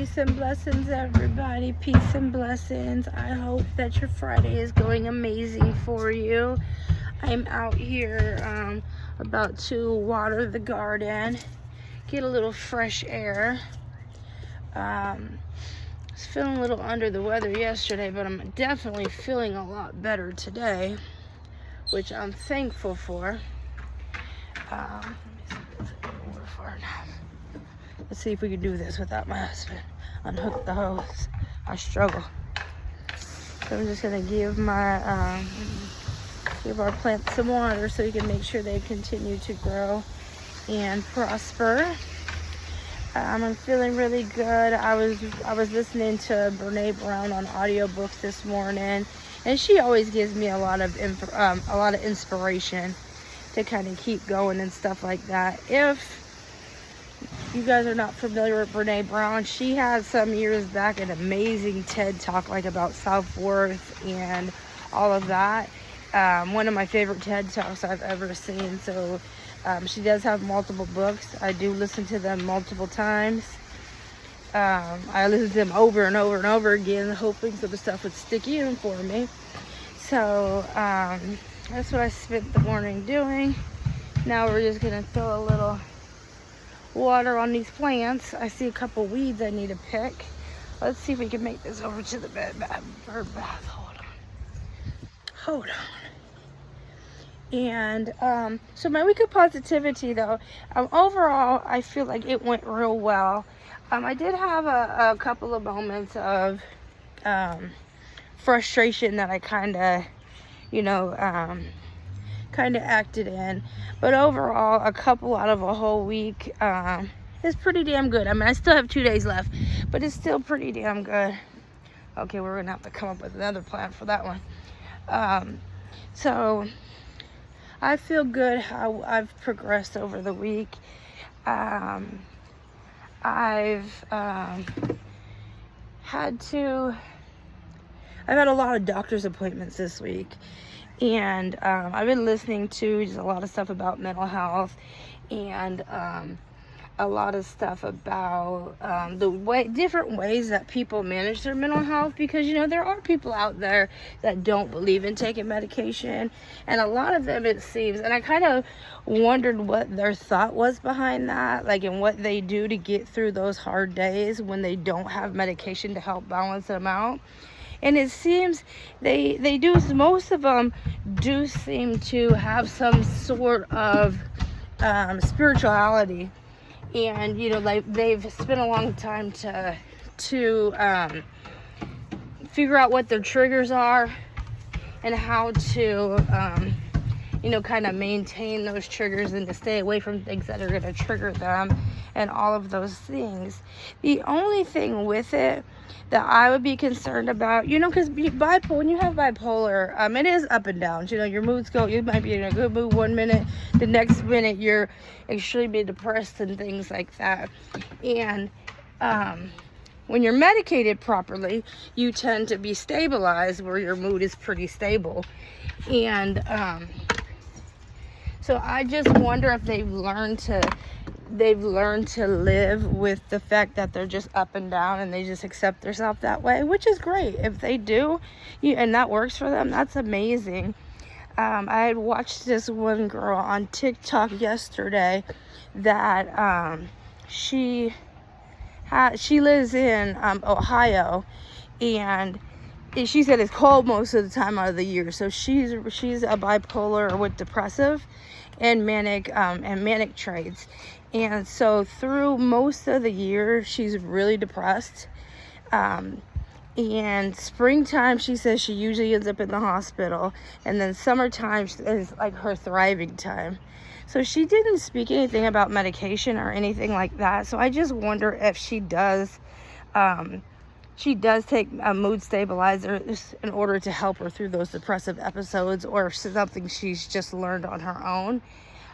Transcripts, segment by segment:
Peace and blessings, everybody. Peace and blessings. I hope that your Friday is going amazing for you. I'm out here about to water the garden, get a little fresh air. I was feeling a little under the weather yesterday, but I'm definitely feeling a lot better today, which I'm thankful for. Let me see if it's water far enough. Let's see if we can do this without my husband. Unhook the hose. I struggle. So I'm just gonna give our plants some water so we can make sure they continue to grow and prosper. I'm feeling really good. I was listening to Brene Brown on audiobooks this morning, and she always gives me a lot of inspiration to kind of keep going and stuff like that. If you guys are not familiar with Brene Brown, she had some years back an amazing TED Talk like about self-worth and all of that. One of my favorite TED Talks I've ever seen. So she does have multiple books. I do listen to them multiple times. I listen to them over and over and over again, hoping some stuff would stick in for me. So that's what I spent the morning doing. Now we're just gonna throw a little water on these plants. I see a couple weeds I need to pick. Let's see if we can make this over to the bird bath. Hold on. And so my week of positivity, though, overall I feel like it went real well. I did have a couple of moments of frustration that I kind of acted in, but overall a couple out of a whole week is pretty damn good. I mean, I still have 2 days left, but it's still pretty damn good. Okay, we're gonna have to come up with another plan for that one. So I feel good how I've progressed over the week. I've had a lot of doctor's appointments this week. And I've been listening to just a lot of stuff about mental health and a lot of stuff about different ways that people manage their mental health, because there are people out there that don't believe in taking medication, and a lot of them, it seems, and I kind of wondered what their thought was behind that, like, and what they do to get through those hard days when they don't have medication to help balance them out. And it seems they do, most of them do seem to have some sort of spirituality. And, they've spent a long time to figure out what their triggers are and how to, kind of maintain those triggers and to stay away from things that are going to trigger them and all of those things. The only thing with it that I would be concerned about, because when you have bipolar, it is up and down. Your moods go, you might be in a good mood one minute, the next minute you're extremely depressed and things like that. And when you're medicated properly, you tend to be stabilized where your mood is pretty stable. And so I just wonder if they've learned to live with the fact that they're just up and down, and they just accept themselves that way, which is great. If they do, and that works for them, that's amazing. I had watched this one girl on TikTok yesterday that she lives in Ohio, and she said it's cold most of the time out of the year. So she's a bipolar with depressive and manic traits. And so through most of the year, she's really depressed. And springtime, she says she usually ends up in the hospital. And then summertime is like her thriving time. So she didn't speak anything about medication or anything like that. So I just wonder if she does take a mood stabilizer in order to help her through those depressive episodes, or if it's something she's just learned on her own.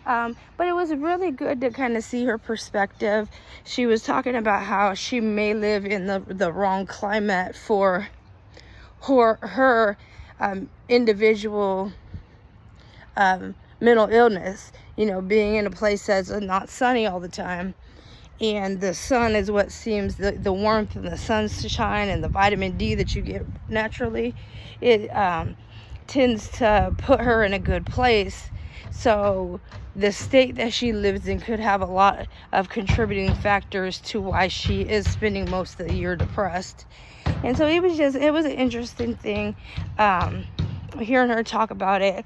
But it was really good to kind of see her perspective. She was talking about how she may live in the wrong climate for her individual mental illness, being in a place that's not sunny all the time. And the sun is what seems, the warmth and the sunshine and the vitamin D that you get naturally, it tends to put her in a good place. So the state that she lives in could have a lot of contributing factors to why she is spending most of the year depressed. And so it was an interesting thing, hearing her talk about it.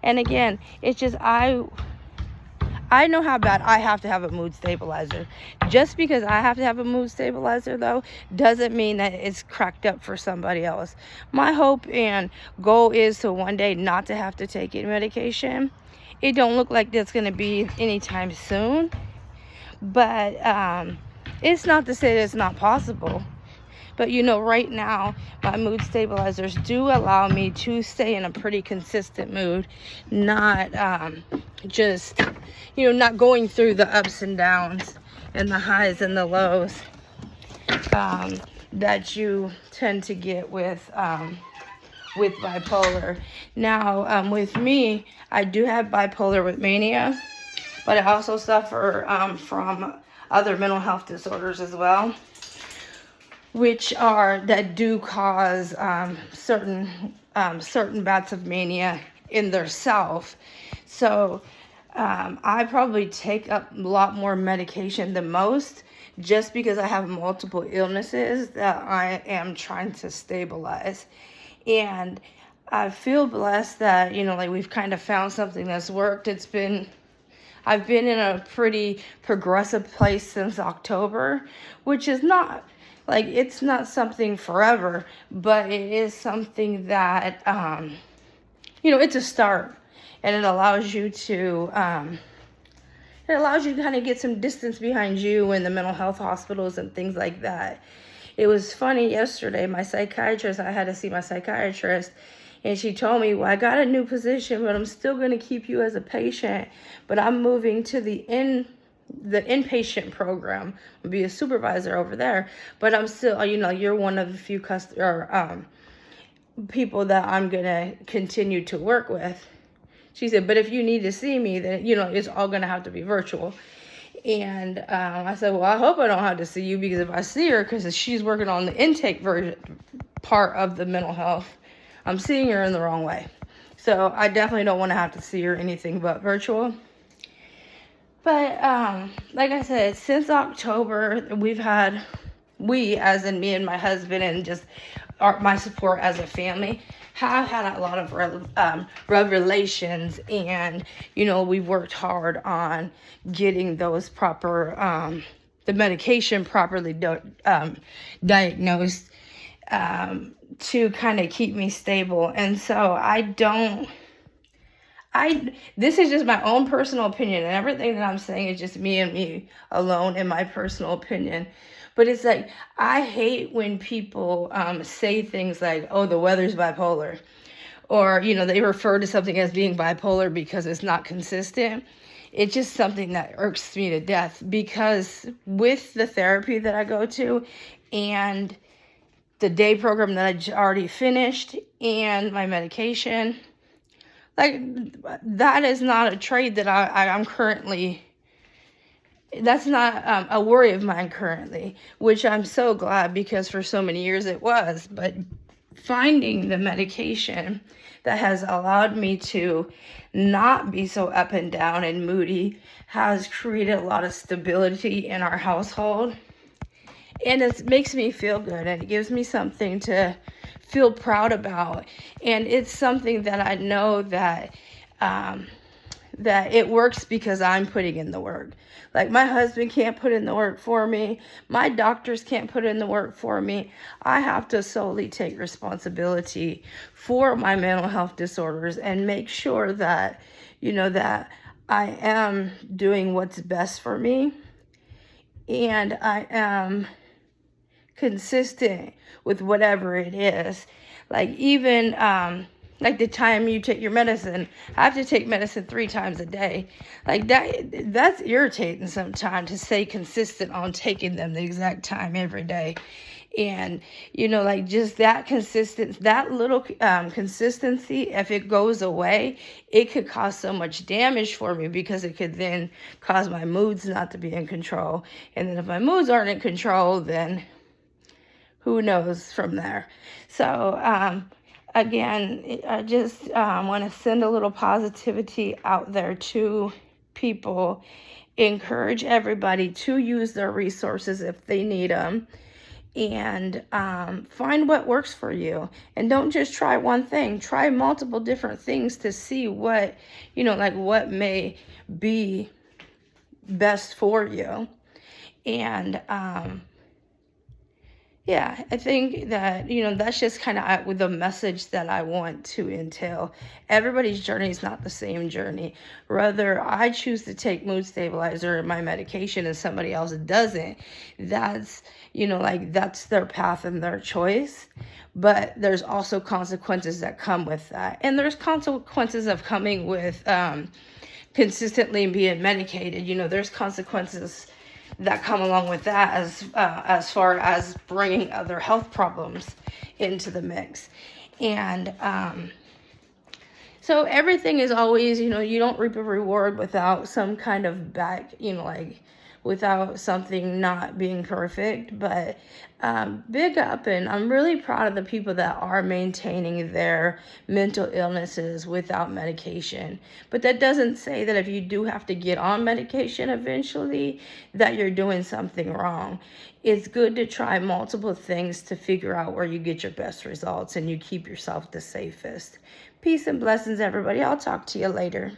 And again, it's just, I know how bad I have to have a mood stabilizer. Just because I have to have a mood stabilizer, though, doesn't mean that it's cracked up for somebody else. My hope and goal is to one day not to have to take any medication. It don't look like that's going to be anytime soon. But it's not to say that it's not possible. But, right now, my mood stabilizers do allow me to stay in a pretty consistent mood, not just, not going through the ups and downs and the highs and the lows that you tend to get with bipolar. Now, with me, I do have bipolar with mania, but I also suffer from other mental health disorders as well, that do cause certain bouts of mania in their self. So I probably take up a lot more medication than most, just because I have multiple illnesses that I am trying to stabilize. And I feel blessed that, we've kind of found something that's worked. I've been in a pretty progressive place since October, which is not, it's not something forever, but it is something that, it's a start, and it allows you to kind of get some distance behind you and the mental health hospitals and things like that. It was funny yesterday, I had to see my psychiatrist, and she told me, well, I got a new position, but I'm still going to keep you as a patient, but I'm moving to the inpatient program. I'll be a supervisor over there, but I'm still, you're one of the few people that I'm going to continue to work with. She said, but if you need to see me, then, it's all going to have to be virtual. And I said, well, I hope I don't have to see you, because if I see her, because she's working on the intake part of the mental health, I'm seeing her in the wrong way. So I definitely don't want to have to see her anything but virtual. But like I said, since October, we, as in me and my husband and just my support as a family, have had a lot of revelations, and we've worked hard on getting those proper the medication properly diagnosed to kind of keep me stable. And so this is just my own personal opinion, and everything that I'm saying is just me and me alone in my personal opinion. But it's like, I hate when people say things like, oh, the weather's bipolar, or, they refer to something as being bipolar because it's not consistent. It's just something that irks me to death, because with the therapy that I go to and the day program that I already finished and my medication, that is not a trade that I'm currently, that's not a worry of mine currently, which I'm so glad, because for so many years it was. But finding the medication that has allowed me to not be so up and down and moody has created a lot of stability in our household. And it makes me feel good, and it gives me something to feel proud about. And it's something that I know that that it works because I'm putting in the work. Like, my husband can't put in the work for me. My doctors can't put in the work for me. I have to solely take responsibility for my mental health disorders and make sure that, that I am doing what's best for me, and I am consistent with whatever it is. Like, even Like the time you take your medicine, I have to take medicine 3 times a day. Like that's irritating sometimes to stay consistent on taking them the exact time every day. And, you know, like just that little consistency, if it goes away, it could cause so much damage for me, because it could then cause my moods not to be in control. And then if my moods aren't in control, then who knows from there. So, again, I just want to send a little positivity out there to people. Encourage everybody to use their resources if they need them. And find what works for you. And don't just try one thing. Try multiple different things to see what, you know, like what may be best for you. And yeah, I think that, you know, that's just kind of the message that I want to entail. Everybody's journey is not the same journey. Whether I choose to take mood stabilizer and my medication and somebody else doesn't, that's, you know, like that's their path and their choice. But there's also consequences that come with that. And there's consequences of coming with consistently being medicated. You know, there's consequences that come along with that, as far as bringing other health problems into the mix. And so everything is always, you know, you don't reap a reward without some kind of back, you know, like without something not being perfect. But big up, and I'm really proud of the people that are maintaining their mental illnesses without medication. But that doesn't say that if you do have to get on medication eventually, that you're doing something wrong. It's good to try multiple things to figure out where you get your best results and you keep yourself the safest. Peace and blessings, everybody. I'll talk to you later.